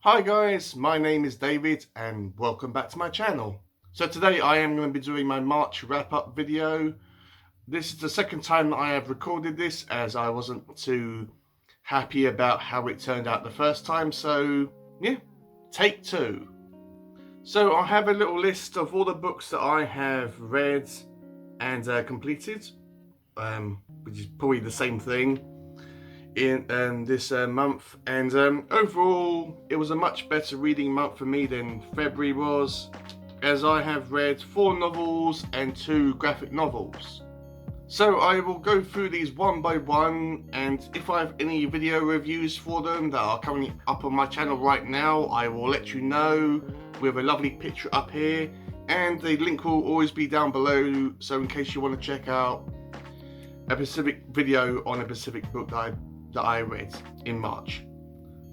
Hi guys, my name is David and welcome back to my channel. So today I am going to be doing my March wrap-up video. This is the second time that I have recorded this as I wasn't too happy about how it turned out the first time, so yeah, take two. So I have a little list of all the books that I have read and completed, which is probably the same thing in this month, and overall it was a much better reading month for me than February was, as I have read 4 novels and 2 graphic novels. So I will go through these one by one, and if I have any video reviews for them that are currently up on my channel right now, I will let you know with a lovely picture up here, and the link will always be down below, so in case you want to check out a specific video on a specific book that I read in March.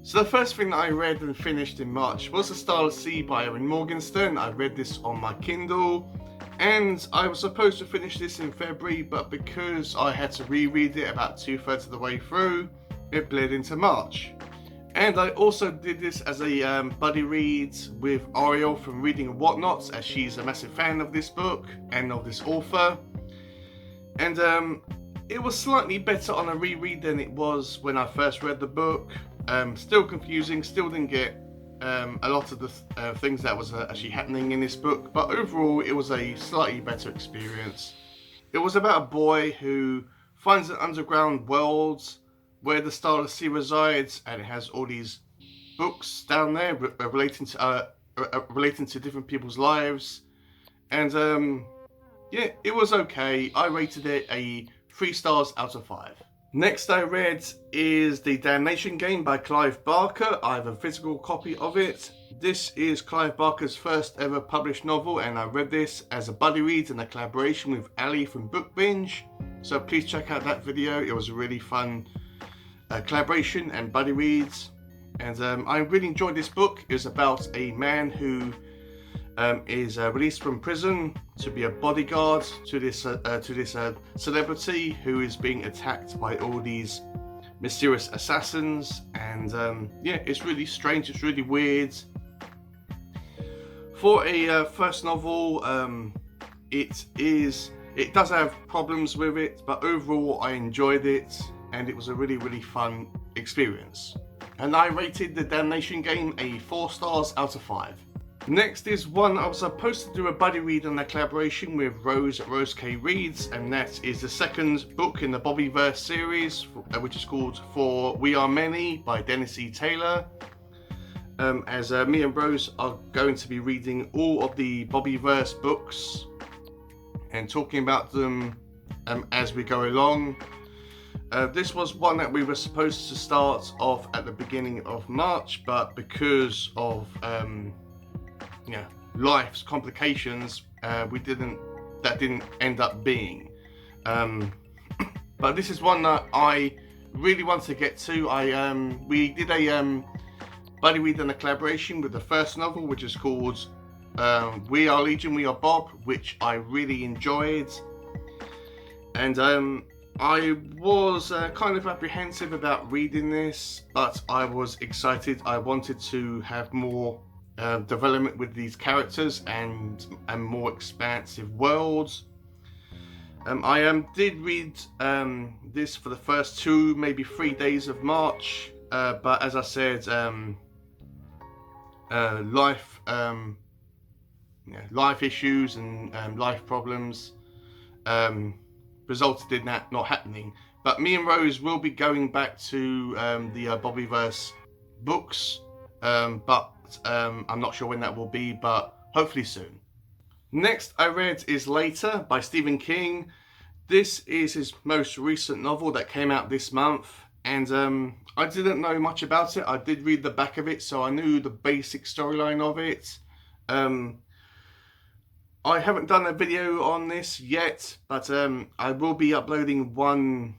So the first thing that I read and finished in March was The Starless by Erin Morgenstern. I read this on my Kindle, and I was supposed to finish this in February, but because I had to reread it about 2/3 of the way through, it bled into March. And I also did this as a buddy read with Ariel from Reading and Whatnots, as she's a massive fan of this book and of this author. And it was slightly better on a reread than it was when I first read the book. Still confusing, still didn't get a lot of the things that was actually happening in this book, but overall it was a slightly better experience. It was about a boy who finds an underground world where the Starless Sea resides, and it has all these books down there relating to different people's lives. And yeah, it was okay. I rated it a 3 stars out of 5. Next I read is The Damnation Game by Clive Barker. I have a physical copy of it. This is Clive Barker's first ever published novel, and I read this as a buddy read in a collaboration with Ali from Book Binge. So please check out that video. It was a really fun collaboration and buddy reads. And I really enjoyed this book. It was about a man who is released from prison to be a bodyguard to this celebrity who is being attacked by all these mysterious assassins, and yeah, it's really strange, it's really weird. For a first novel, it does have problems with it, but overall I enjoyed it and it was a really fun experience. And I rated The Damnation Game a 4 stars out of 5. Next is one I was supposed to do a buddy read on a collaboration with Rose at Rose K Reads, and that is the second book in the Bobbyverse series, which is called For We Are Many by Dennis E. Taylor. As me and Rose are going to be reading all of the Bobbyverse books and talking about them as we go along. This was one that we were supposed to start off at the beginning of March, but because of life's complications, that didn't end up being. But this is one that I really want to get to. We did a buddy read and a collaboration with the first novel, which is called We Are Legion, We Are Bob, which I really enjoyed. And I was kind of apprehensive about reading this, but I was excited. I wanted to have more development with these characters and more expansive worlds. I did read this for the first 2, maybe 3 days of March, but as I said, life issues and life problems resulted in that not happening. But me and Rose will be going back to the Bobbyverse books, but I'm not sure when that will be, but hopefully soon. Next I read is Later by Stephen King. This is his most recent novel that came out this month, and I didn't know much about it. I did read the back of it, so I knew the basic storyline of it. I haven't done a video on this yet, but I will be uploading one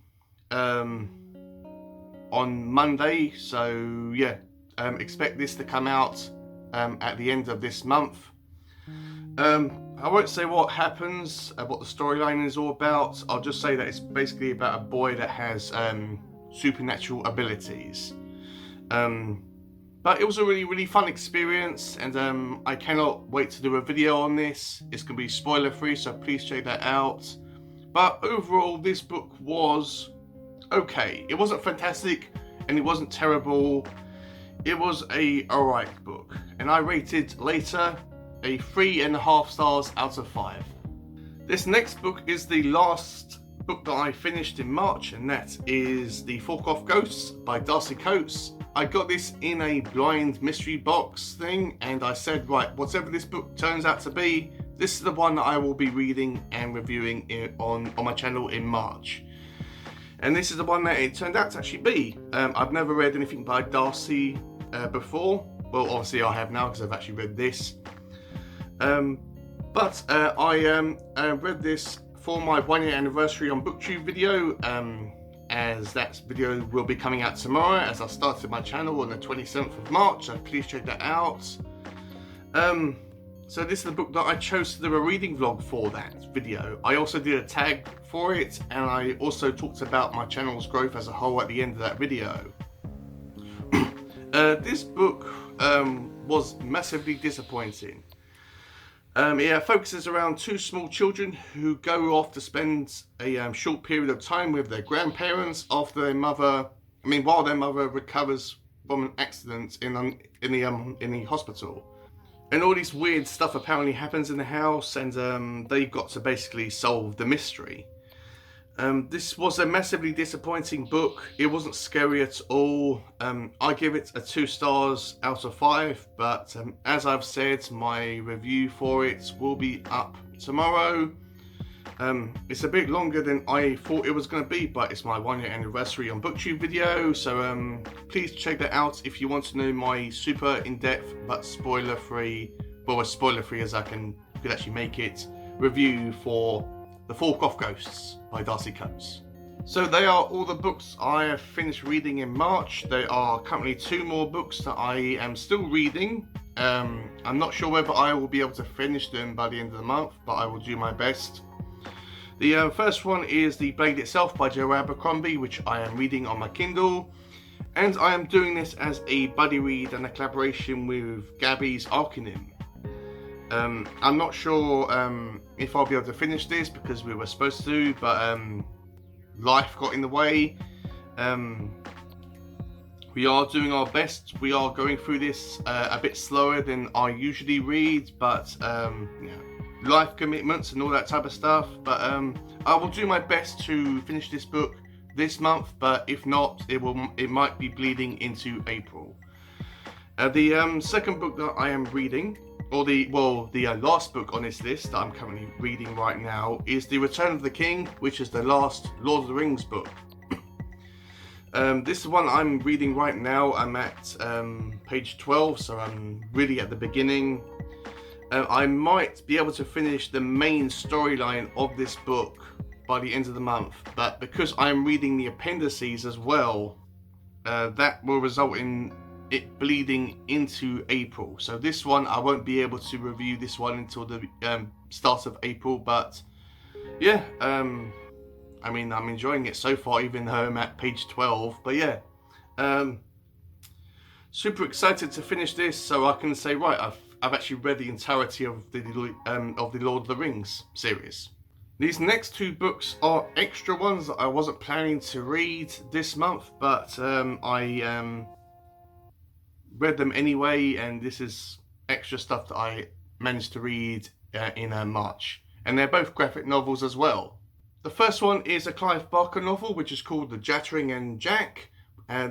on Monday, so yeah, expect this to come out at the end of this month. I won't say what happens, what the storyline is all about. I'll just say that it's basically about a boy that has supernatural abilities. But it was a really fun experience, and I cannot wait to do a video on this. It's going to be spoiler free, so please check that out. But overall, this book was okay. It wasn't fantastic and it wasn't terrible. It was a alright book, and I rated later a 3.5 stars out of 5. This next book is the last book that I finished in March, and that is the Folcroft Ghosts by Darcy. I got this in a blind mystery box thing, and I said, right, whatever this book turns out to be, this is the one that I will be reading and reviewing on my channel in March. And this is the one that it turned out to actually be. I've never read anything by Darcy before. Well, obviously I have now because I've actually read this. But I read this for my 1-year anniversary on BookTube video, as that video will be coming out tomorrow, as I started my channel on the 27th of March, so please check that out. So this is the book that I chose to do a reading vlog for that video. I also did a tag for it, and I also talked about my channel's growth as a whole at the end of that video. This book was massively disappointing. It focuses around two small children who go off to spend a short period of time with their grandparents after their mother, while their mother recovers from an accident in the hospital. And all this weird stuff apparently happens in the house, and they've got to basically solve the mystery. This was a massively disappointing book. It wasn't scary at all. I give it a 2 stars out of 5, but as I've said, my review for it will be up tomorrow. It's a bit longer than I thought it was going to be, but it's my 1-year anniversary on BookTube video, so please check that out if you want to know my super in-depth but spoiler-free, well, as spoiler-free as I could actually make it, review for the Folcroft Ghosts by Darcy. So they are all the books I have finished reading in March. There are currently 2 more books that I am still reading. I'm not sure whether I will be able to finish them by the end of the month, but I will do my best. The first one is The Blade Itself by Abercrombie, which I am reading on my Kindle. And I am doing this as a buddy read and a collaboration with Gabby's Arcanum. I'm not sure if I'll be able to finish this because we were supposed to, but life got in the way. We are doing our best. We are going through this a bit slower than I usually read, but life commitments and all that type of stuff. But I will do my best to finish this book this month, but if not, it might be bleeding into April. The second book that I am reading, or the last book on this list that I'm currently reading right now, is The Return of the King, which is the last Lord of the Rings book. This is one I'm reading right now. I'm at page 12, so I'm really at the beginning. I might be able to finish the main storyline of this book by the end of the month, but because I'm reading the appendices as well, that will result in it bleeding into April. So this one, I won't be able to review this one until the start of April, but yeah, I'm enjoying it so far, even though I'm at page 12, but yeah, super excited to finish this so I can say, right, I've actually read the entirety of the Lord of the Rings series. These next 2 books are extra ones that I wasn't planning to read this month, but I read them anyway, and this is extra stuff that I managed to read in March, and they're both graphic novels as well. The first one is a Clive novel, which is called the Jittering and Jack.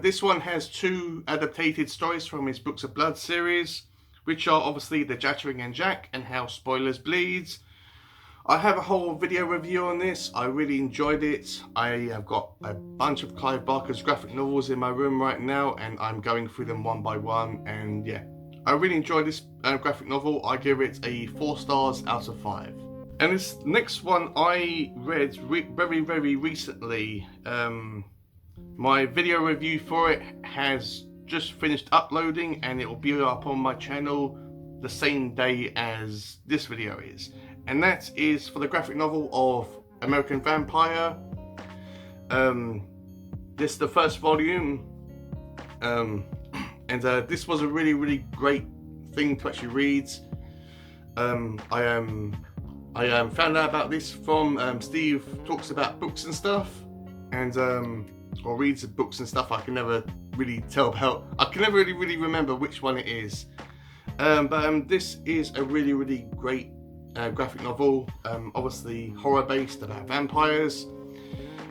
This one has 2 adapted stories from his Books of Blood series, which are obviously the Yattering and Jack and How Spoilers Bleeds. I have a whole video review on this. I really enjoyed it. I have got a bunch of Clive Barker's graphic novels in my room right now, and I'm going through them one by one, and yeah, I really enjoyed this graphic novel. I give it a 4 stars out of 5. And this next one I read very recently. My video review for it has just finished uploading, and it will be up on my channel the same day as this video is. And that is for the graphic novel of American Vampire. This is the first volume, and and this was a really great thing to actually read. I found out about this from Steve talks about books and stuff, and or reads books and stuff. I can never really tell about. I can never really remember which one it is. But this is a really great graphic novel. Obviously horror based about vampires,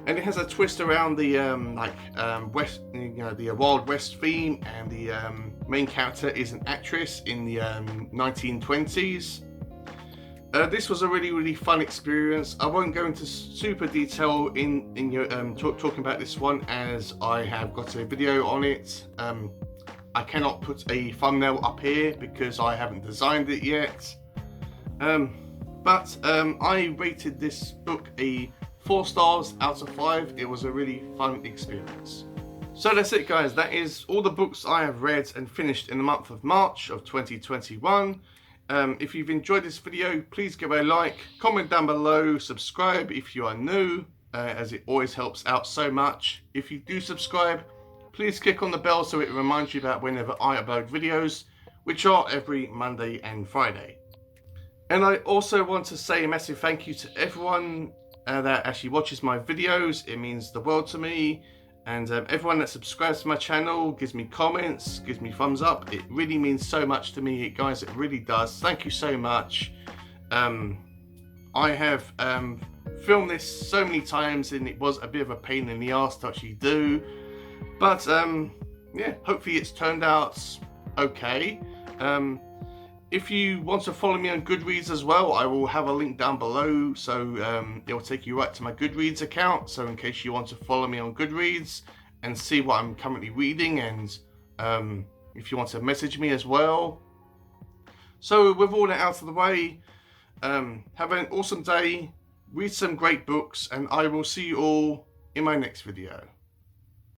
and it has a twist around the West, the Wild West theme, and the main character is an actress in the 1920s. This was a really fun experience. I won't go into super detail in your talking about this one, as I have got a video on it. I cannot put a thumbnail up here because I haven't designed it yet. But I rated this book a 4 stars out of 5. It was a really fun experience. So that's it, guys. That is all the books I have read and finished in the month of March of 2021. If you've enjoyed this video, please give a like, comment down below, subscribe if you are new, as it always helps out so much. If you do subscribe, please click on the bell so it reminds you about whenever I upload videos, which are every Monday and Friday. And I also want to say a massive thank you to everyone that actually watches my videos. It means the world to me. And everyone that subscribes to my channel, gives me comments, gives me thumbs up. It really means so much to me, guys. It really does. Thank you so much. I have filmed this so many times, and it was a bit of a pain in the ass to actually do. But yeah, hopefully it's turned out okay. If you want to follow me on Goodreads as well, I will have a link down below, so it will take you right to my Goodreads account. So in case you want to follow me on Goodreads and see what I'm currently reading, and if you want to message me as well. So with all that out of the way, have an awesome day, read some great books, and I will see you all in my next video.